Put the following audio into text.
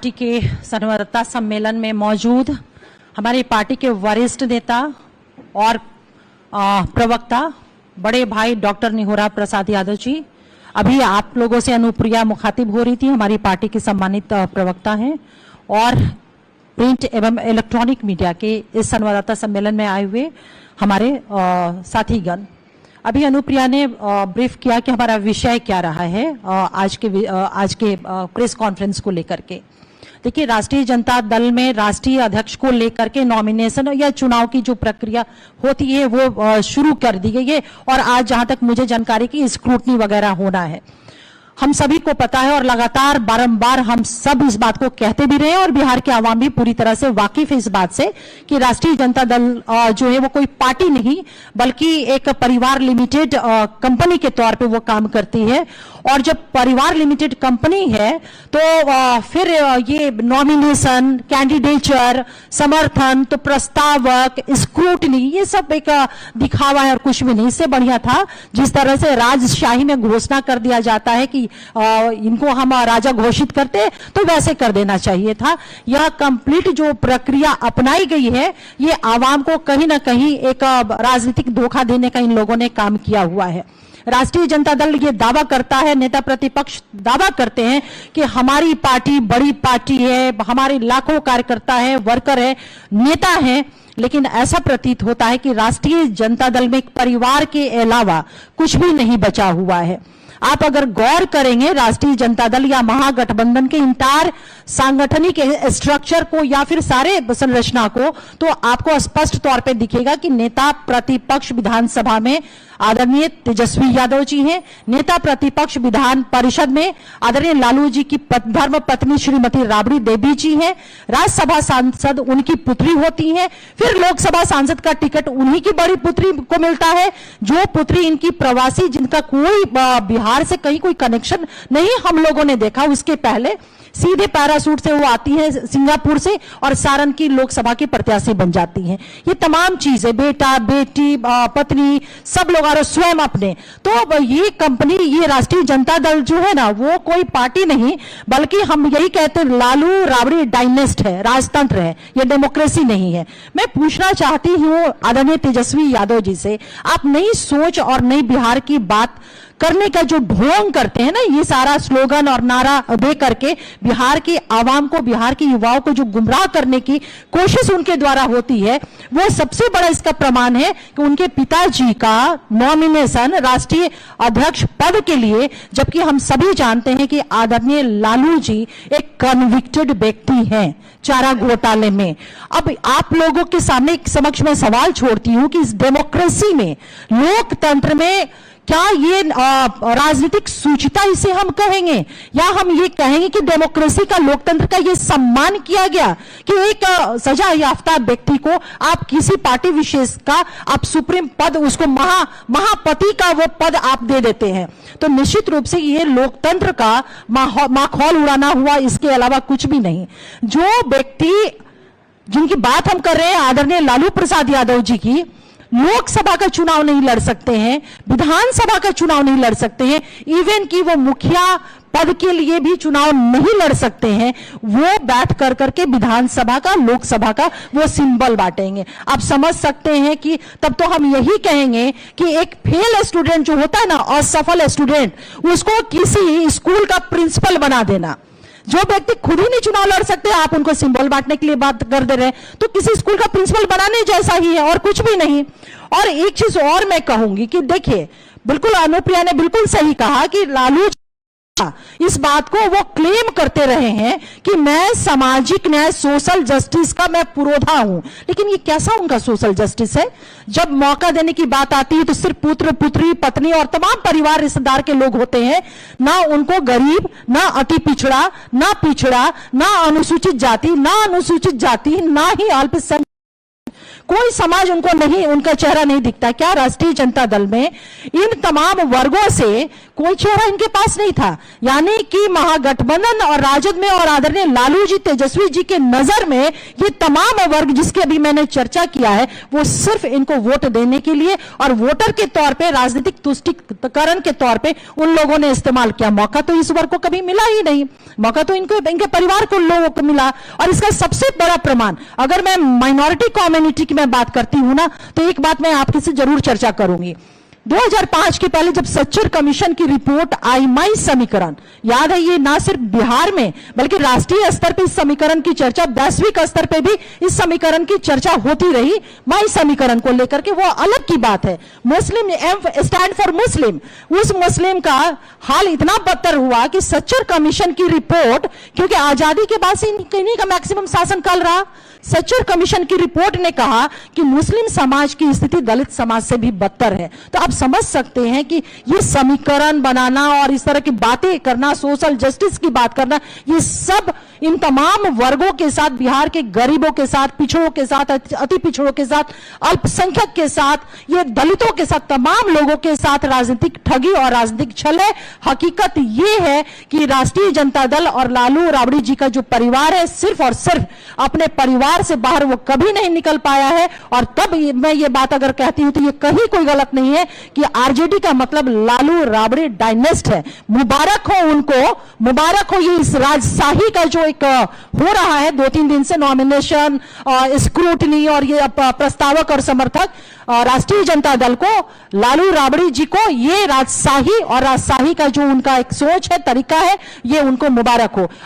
Party के संवाददाता सम्मेलन में मौजूद हमारी पार्टी के वरिष्ठ नेता और प्रवक्ता बड़े भाई डॉक्टर निहोरा प्रसाद यादव जी, अभी आप लोगों से अनुप्रिया मुखातिब हो रही थी, हमारी पार्टी के सम्मानित प्रवक्ता हैं और प्रिंट एवं इलेक्ट्रॉनिक मीडिया के इस संवाददाता सम्मेलन में आए हुए हमारे साथीगण। अभी अनुप्रिया ने ब्रीफ किया कि हमारा विषय क्या रहा है आज के प्रेस कॉन्फ्रेंस को लेकर के। देखिए, राष्ट्रीय जनता दल में राष्ट्रीय अध्यक्ष को लेकर के नॉमिनेशन या चुनाव की जो प्रक्रिया होती है वो शुरू कर दी गई है और आज जहां तक मुझे जानकारी की स्क्रूटनी वगैरह होना है। हम सभी को पता है और लगातार बारंबार हम सब इस बात को कहते भी रहे और बिहार के आवाम भी पूरी तरह से वाकिफ है इस बात से कि राष्ट्रीय जनता दल जो है वो कोई पार्टी नहीं बल्कि एक परिवार लिमिटेड कंपनी के तौर पे वो काम करती है। और जब परिवार लिमिटेड कंपनी है तो फिर ये नॉमिनेशन, कैंडिडेचर, समर्थन, तो प्रस्तावक, स्क्रूटनी, ये सब एक दिखावा है और कुछ भी नहीं। इससे बढ़िया था जिस तरह से राजशाही में घोषणा कर दिया जाता है कि इनको हम राजा घोषित करते तो वैसे कर देना चाहिए था। यह कंप्लीट जो प्रक्रिया अपनाई गई है ये आवाम को कहीं ना कहीं एक राजनीतिक धोखा देने का इन लोगों ने काम किया हुआ है। राष्ट्रीय जनता दल ये दावा करता है, नेता प्रतिपक्ष दावा करते हैं कि हमारी पार्टी बड़ी पार्टी है, हमारे लाखों कार्यकर्ता है, वर्कर है, नेता है, लेकिन ऐसा प्रतीत होता है कि राष्ट्रीय जनता दल में एक परिवार के अलावा कुछ भी नहीं बचा हुआ है। आप अगर गौर करेंगे राष्ट्रीय जनता दल या महागठबंधन के इंटायर सांगठनिक स्ट्रक्चर को या फिर सारे संरचना को, तो आपको स्पष्ट तौर पे दिखेगा कि नेता प्रतिपक्ष विधानसभा में आदरणीय तेजस्वी यादव जी हैं, नेता प्रतिपक्ष विधान परिषद में आदरणीय लालू जी की धर्म पत्नी श्रीमती राबड़ी देवी जी हैं, राज्यसभा सांसद उनकी पुत्री होती हैं, फिर लोकसभा सांसद का टिकट उन्हीं की बड़ी पुत्री को मिलता है, जो पुत्री इनकी प्रवासी, जिनका कोई बिहार से कहीं कोई कनेक्शन नहीं हम लोगों ने देखा। उसके पहले सीधे पैरासूट से वो आती है सिंगापुर से और सारण की लोकसभा की प्रत्याशी बन जाती हैं। ये तमाम चीजें, बेटा, बेटी, पत्नी, सब लोग और स्वयं अपने, तो ये कंपनी, ये राष्ट्रीय जनता दल जो है ना वो कोई पार्टी नहीं बल्कि हम यही कहते हैं लालू राबड़ी डायनेस्ट है, राजतंत्र है, ये डेमोक्रेसी नहीं है। मैं पूछना चाहती हूँ आदरणीय तेजस्वी यादव जी से, आप नई सोच और नई बिहार की बात करने का जो ढोंग करते हैं ना, ये सारा स्लोगन और नारा दे करके बिहार की आवाम को, बिहार के युवाओं को जो गुमराह करने की कोशिश उनके द्वारा होती है, वो सबसे बड़ा इसका प्रमाण है कि उनके पिताजी का नॉमिनेशन राष्ट्रीय अध्यक्ष पद के लिए, जबकि हम सभी जानते हैं कि आदरणीय लालू जी एक कन्विक्टेड व्यक्ति हैं चारा घोटाले में। अब आप लोगों के सामने समक्ष में सवाल छोड़ती हूं कि इस डेमोक्रेसी में, लोकतंत्र में क्या ये राजनीतिक सूचिता इसे हम कहेंगे या हम ये कहेंगे कि डेमोक्रेसी का, लोकतंत्र का ये सम्मान किया गया कि एक सजा याफ्ता व्यक्ति को आप किसी पार्टी विशेष का आप सुप्रीम पद, उसको महापति का वो पद आप दे देते हैं। तो निश्चित रूप से ये लोकतंत्र का माखौल उड़ाना हुआ, इसके अलावा कुछ भी नहीं। जो व्यक्ति जिनकी बात हम कर रहे हैं आदरणीय लालू प्रसाद यादव जी की, लोकसभा का चुनाव नहीं लड़ सकते हैं, विधानसभा का चुनाव नहीं लड़ सकते हैं, इवन कि वो मुखिया पद के लिए भी चुनाव नहीं लड़ सकते हैं, वो बैठ कर करके विधानसभा का, लोकसभा का वो सिंबल बांटेंगे। आप समझ सकते हैं कि तब तो हम यही कहेंगे कि एक फेल स्टूडेंट जो होता है ना, असफल स्टूडेंट, उसको किसी स्कूल का प्रिंसिपल बना देना। जो व्यक्ति खुद ही नहीं चुनाव लड़ सकते, आप उनको सिंबल बांटने के लिए बात कर दे रहे हैं, तो किसी स्कूल का प्रिंसिपल बनाने जैसा ही है और कुछ भी नहीं। और एक चीज और मैं कहूंगी कि देखिए, बिल्कुल अनुप्रिया ने बिल्कुल सही कहा कि लालू इस बात को वो क्लेम करते रहे हैं कि मैं सामाजिक न्याय, सोशल जस्टिस का मैं पुरोधा हूं, लेकिन ये कैसा उनका सोशल जस्टिस है? जब मौका देने की बात आती है तो सिर्फ पुत्र, पुत्री, पत्नी और तमाम परिवार रिश्तेदार के लोग होते हैं, ना उनको गरीब, ना अति पिछड़ा, ना पिछड़ा, ना अनुसूचित जाति, ना अनुसूचित जाति, ना ही अल्पसंख्यक कोई समाज उनको नहीं, उनका चेहरा नहीं दिखता। क्या राष्ट्रीय जनता दल में इन तमाम वर्गों से कोई चेहरा इनके पास नहीं था? यानी कि महागठबंधन और राजद में और आदरणीय लालू जी, तेजस्वी जी के नजर में ये तमाम वर्ग जिसकी अभी मैंने चर्चा किया है, वो सिर्फ इनको वोट देने के लिए और वोटर के तौर पे, राजनीतिक तुष्टीकरण के तौर पे उन लोगों ने इस्तेमाल किया। मौका तो इस वर्ग को कभी मिला ही नहीं, मौका तो इनको, इनके परिवार को, लोगों को मिला। और इसका सबसे बड़ा प्रमाण, अगर मैं माइनॉरिटी कम्युनिटी की मैं बात करती हूं ना, तो एक बात मैं आपके से जरूर चर्चा करूंगी। 2005 के पहले जब सच्चर कमीशन की रिपोर्ट आई, माई समीकरण, याद है, ये ना सिर्फ बिहार में बल्कि राष्ट्रीय स्तर पर इस समीकरण की चर्चा, वैश्विक स्तर पे भी इस समीकरण की चर्चा होती रही। माई समीकरण को लेकर के वो अलग की बात है। मुस्लिम स्टैंड फॉर मुस्लिम, उस मुस्लिम का हाल इतना बदतर हुआ कि सच्चर कमीशन की रिपोर्ट, क्योंकि आजादी के बाद से इन्हीं का मैक्सिमम शासनकाल रहा, सच्चर कमीशन की रिपोर्ट ने कहा कि मुस्लिम समाज की स्थिति दलित समाज से भी बदतर है। तो आप समझ सकते हैं कि ये समीकरण बनाना और इस तरह की बातें करना, सोशल जस्टिस की बात करना, ये सब इन तमाम वर्गों के साथ, बिहार के गरीबों के साथ, पिछड़ों के साथ, अति पिछड़ों के साथ, अल्पसंख्यक के साथ, ये दलितों के साथ, तमाम लोगों के साथ राजनीतिक ठगी और राजनीतिक छल है। हकीकत ये है कि राष्ट्रीय जनता दल और लालू राबड़ी जी का जो परिवार है, सिर्फ और सिर्फ अपने परिवार से बाहर वो कभी नहीं निकल पाया है। और तब मैं ये बात अगर कहती हूं तो ये कहीं कोई गलत नहीं है कि आरजेडी का मतलब लालू राबड़ी डायनेस्ट है। मुबारक हो उनको, मुबारक हो। ये इस राजशाही का जो एक हो रहा है 2-3 दिन से, नॉमिनेशन, स्क्रूटनी और ये प्रस्तावक और समर्थक, राष्ट्रीय जनता दल को, लालू राबड़ी जी को, ये राजशाही और राजशाही का जो उनका एक सोच है, तरीका है, ये उनको मुबारक हो।